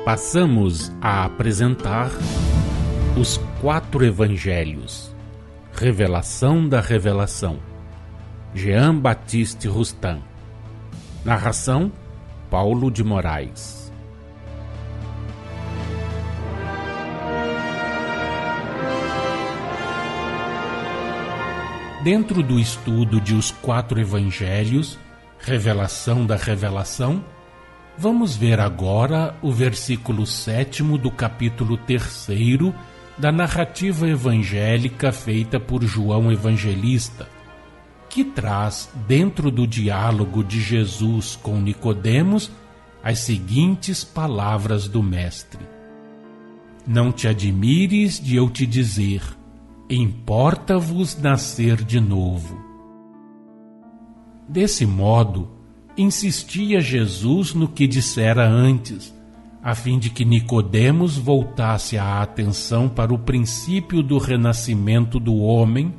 Passamos a apresentar os 4 Evangelhos, Revelação da Revelação, Jean Baptiste Rustin. Narração, Paulo de Moraes. Dentro do estudo de os 4 Evangelhos, Revelação da Revelação, vamos ver agora o versículo 7º do capítulo 3º da narrativa evangélica feita por João Evangelista, que traz, dentro do diálogo de Jesus com Nicodemos, as seguintes palavras do Mestre: Não te admires de eu te dizer, importa-vos nascer de novo. Desse modo, insistia Jesus no que dissera antes, a fim de que Nicodemos voltasse a atenção para o princípio do renascimento do homem,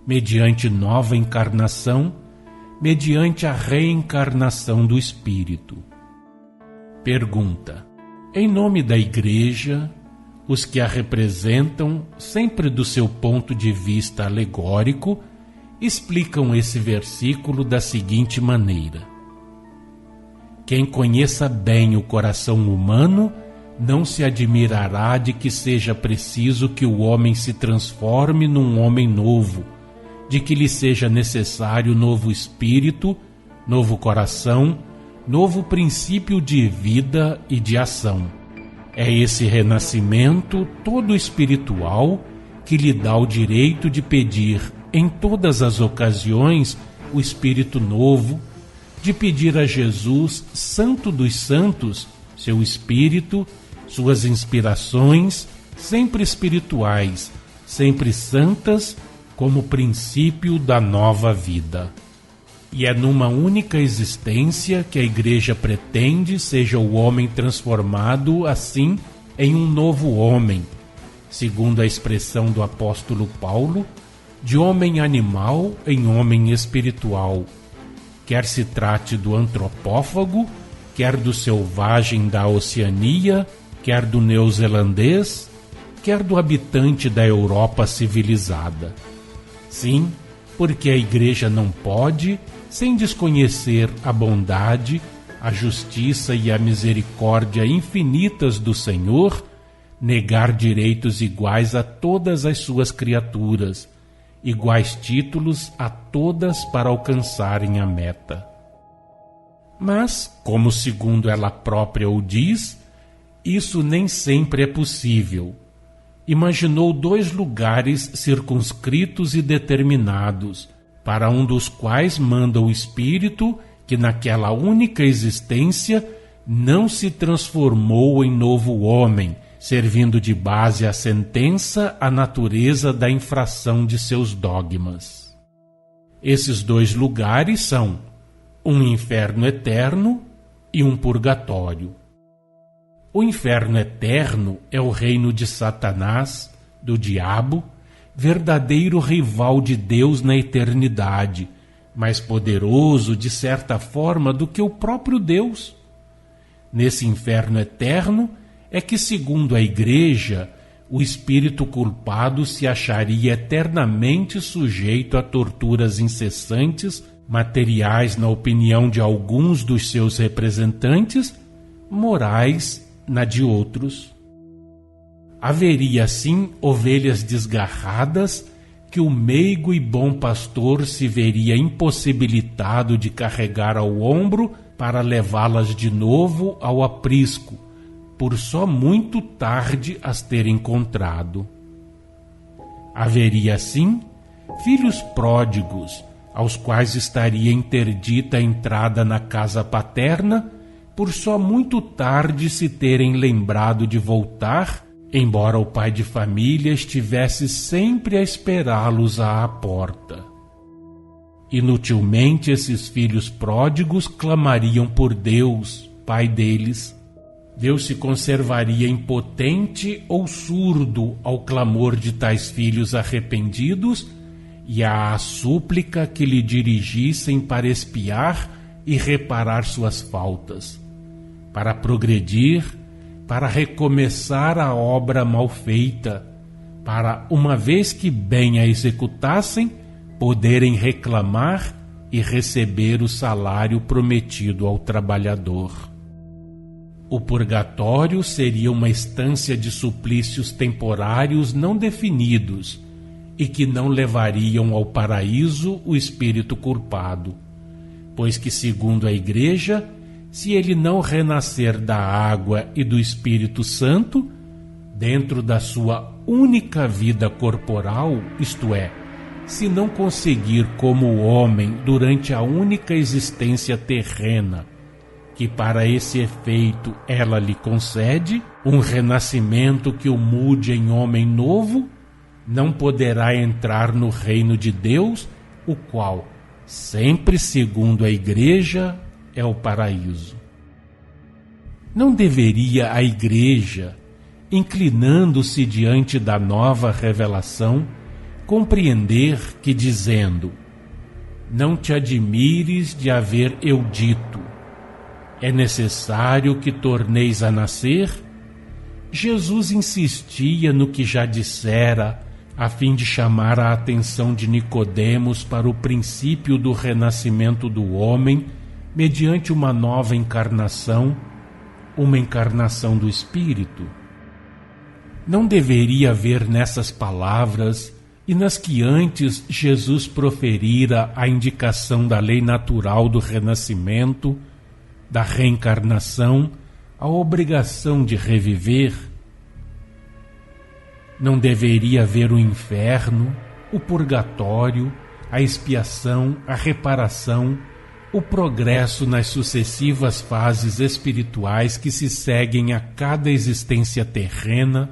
mediante nova encarnação, mediante a reencarnação do Espírito. Pergunta: em nome da Igreja, os que a representam, sempre do seu ponto de vista alegórico, explicam esse versículo da seguinte maneira: quem conheça bem o coração humano não se admirará de que seja preciso que o homem se transforme num homem novo, de que lhe seja necessário novo espírito, novo coração, novo princípio de vida e de ação. É esse renascimento todo espiritual que lhe dá o direito de pedir, em todas as ocasiões, o Espírito novo, de pedir a Jesus, Santo dos Santos, seu Espírito, suas inspirações, sempre espirituais, sempre santas, como princípio da nova vida. E é numa única existência que a Igreja pretende seja o homem transformado, assim, em um novo homem, segundo a expressão do apóstolo Paulo, de homem animal em homem espiritual, quer se trate do antropófago, quer do selvagem da Oceania, quer do neozelandês, quer do habitante da Europa civilizada. Sim, porque a Igreja não pode, sem desconhecer a bondade, a justiça e a misericórdia infinitas do Senhor, negar direitos iguais a todas as suas criaturas, iguais títulos a todas para alcançarem a meta. Mas, como segundo ela própria o diz, isso nem sempre é possível. Imaginou 2 lugares circunscritos e determinados, para um dos quais manda o Espírito que naquela única existência não se transformou em novo homem, servindo de base à sentença a natureza da infração de seus dogmas. Esses 2 lugares são um inferno eterno e um purgatório. O inferno eterno é o reino de Satanás, do diabo, verdadeiro rival de Deus na eternidade, mais poderoso de certa forma do que o próprio Deus. Nesse inferno eterno é que, segundo a Igreja, o espírito culpado se acharia eternamente sujeito a torturas incessantes, materiais na opinião de alguns dos seus representantes, morais na de outros. Haveria, assim, ovelhas desgarradas que o meigo e bom pastor se veria impossibilitado de carregar ao ombro para levá-las de novo ao aprisco, por só muito tarde as ter encontrado. Haveria, assim, filhos pródigos, aos quais estaria interdita a entrada na casa paterna, por só muito tarde se terem lembrado de voltar, embora o pai de família estivesse sempre a esperá-los à porta. Inutilmente esses filhos pródigos clamariam por Deus, Pai deles. Deus se conservaria impotente ou surdo ao clamor de tais filhos arrependidos e à súplica que lhe dirigissem para expiar e reparar suas faltas, para progredir, para recomeçar a obra mal feita, para, uma vez que bem a executassem, poderem reclamar e receber o salário prometido ao trabalhador. O purgatório seria uma estância de suplícios temporários não definidos e que não levariam ao paraíso o espírito culpado, pois que, segundo a Igreja, se ele não renascer da água e do Espírito Santo, dentro da sua única vida corporal, isto é, se não conseguir como homem durante a única existência terrena, que para esse efeito ela lhe concede, um renascimento que o mude em homem novo, não poderá entrar no reino de Deus, o qual, sempre segundo a Igreja, é o paraíso. Não deveria a Igreja, inclinando-se diante da nova revelação, compreender que, dizendo: não te admires de haver eu dito, é necessário que torneis a nascer? Jesus insistia no que já dissera, a fim de chamar a atenção de Nicodemos para o princípio do renascimento do homem mediante uma nova encarnação, uma encarnação do Espírito. Não deveria haver nessas palavras e nas que antes Jesus proferira a indicação da lei natural do renascimento, da reencarnação, a obrigação de reviver? Não deveria haver o inferno, o purgatório, a expiação, a reparação, o progresso nas sucessivas fases espirituais que se seguem a cada existência terrena,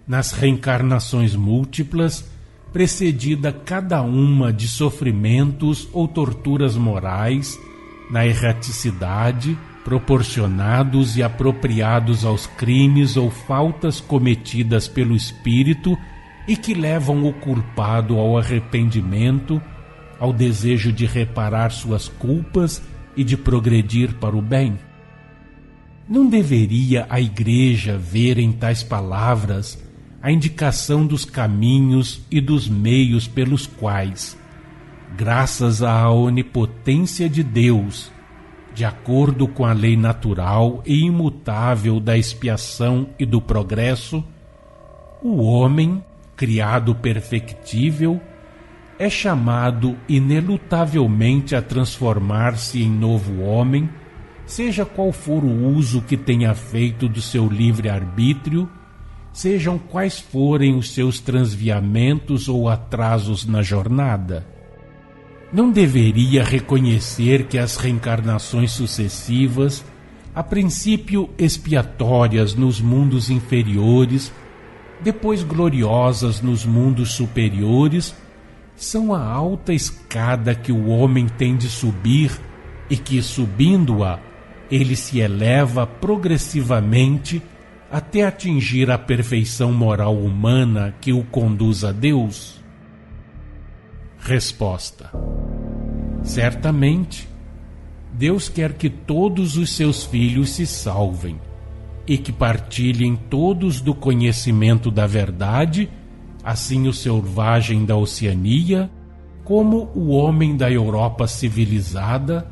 nas reencarnações múltiplas, precedida cada uma de sofrimentos ou torturas morais, na erraticidade, proporcionados e apropriados aos crimes ou faltas cometidas pelo espírito e que levam o culpado ao arrependimento, ao desejo de reparar suas culpas e de progredir para o bem? Não deveria a Igreja ver em tais palavras a indicação dos caminhos e dos meios pelos quais, graças à onipotência de Deus, de acordo com a lei natural e imutável da expiação e do progresso, o homem, criado perfectível, é chamado inelutavelmente a transformar-se em novo homem, seja qual for o uso que tenha feito do seu livre-arbítrio, sejam quais forem os seus transviamentos ou atrasos na jornada. Não deveria reconhecer que as reencarnações sucessivas, a princípio expiatórias nos mundos inferiores, depois gloriosas nos mundos superiores, são a alta escada que o homem tem de subir e que, subindo-a, ele se eleva progressivamente até atingir a perfeição moral humana que o conduz a Deus? Resposta: certamente, Deus quer que todos os seus filhos se salvem e que partilhem todos do conhecimento da verdade, assim o selvagem da Oceania, como o homem da Europa civilizada,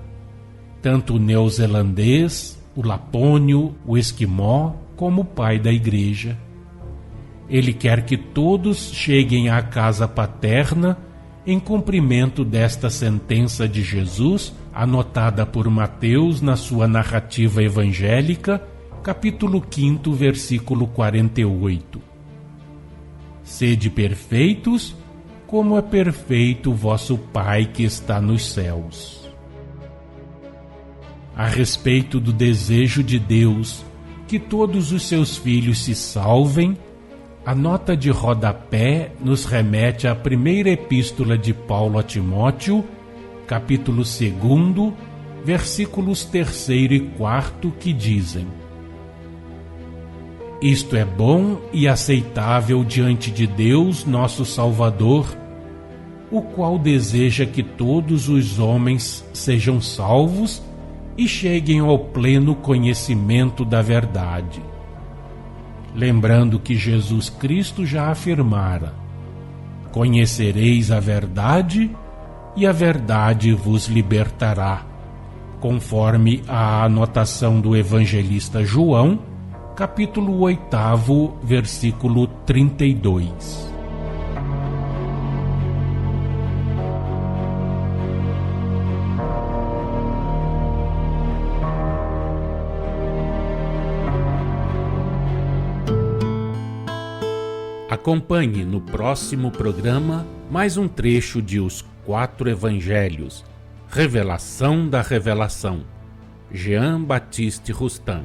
tanto o neozelandês, o lapônio, o esquimó, como o pai da Igreja. Ele quer que todos cheguem à casa paterna em cumprimento desta sentença de Jesus, anotada por Mateus na sua narrativa evangélica, capítulo 5, versículo 48. Sede perfeitos, como é perfeito vosso Pai que está nos céus. A respeito do desejo de Deus que todos os seus filhos se salvem, a nota de rodapé nos remete à primeira epístola de Paulo a Timóteo, capítulo 2, versículos 3 e 4, que dizem: isto é bom e aceitável diante de Deus, nosso Salvador, o qual deseja que todos os homens sejam salvos e cheguem ao pleno conhecimento da verdade. lembrando que Jesus Cristo já afirmara: conhecereis a verdade e a verdade vos libertará, conforme a anotação do evangelista João, capítulo 8, versículo 32. Acompanhe no próximo programa mais um trecho de Os Quatro Evangelhos, Revelação da Revelação, Jean Baptiste Rustin.